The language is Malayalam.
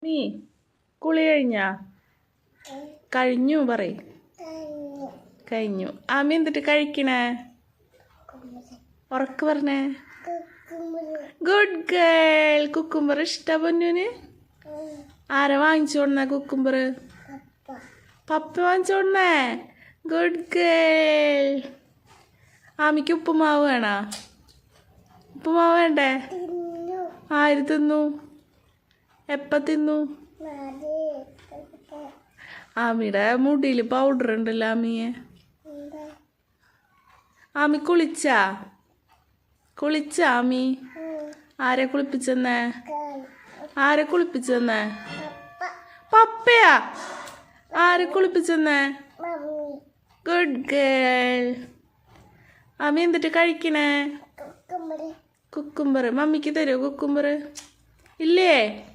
നീ കുളി കഴിഞ്ഞു പറയ്. കഴിഞ്ഞു. ആമി എന്നിട്ട് കഴിക്കണേ? ഉറക്ക് പറഞ്ഞേ. Good girl. കുക്കുംബർ ഇഷ്ട പൊന്നുന്? ആരാ വാങ്ങിച്ചോടണേ കുക്കുംബർ? പപ്പ വാങ്ങിച്ചോടണേ. Good girl. ആമിക്ക് ഉപ്പുമാവ് വേണോ? ഉപ്പുമാവ് വേണ്ടേ? ആര് തിന്നു? എപ്പ തിന്നു? ആമിയുടെ മുടിയിൽ പൗഡർ ഉണ്ടല്ലോ ആമിയെ. ആമി കുളിച്ചാ ആമി? ആരെ കുളിപ്പിച്ചെന്നേ? പപ്പയാ? ആരെ കുളിപ്പിച്ചെന്നേ? Good girl. ആമി എന്നിട്ട് കഴിക്കണേ? കുക്കുംബർ. മമ്മിക്ക് തരുമോ കുക്കുംബർ? ഇല്ലേ?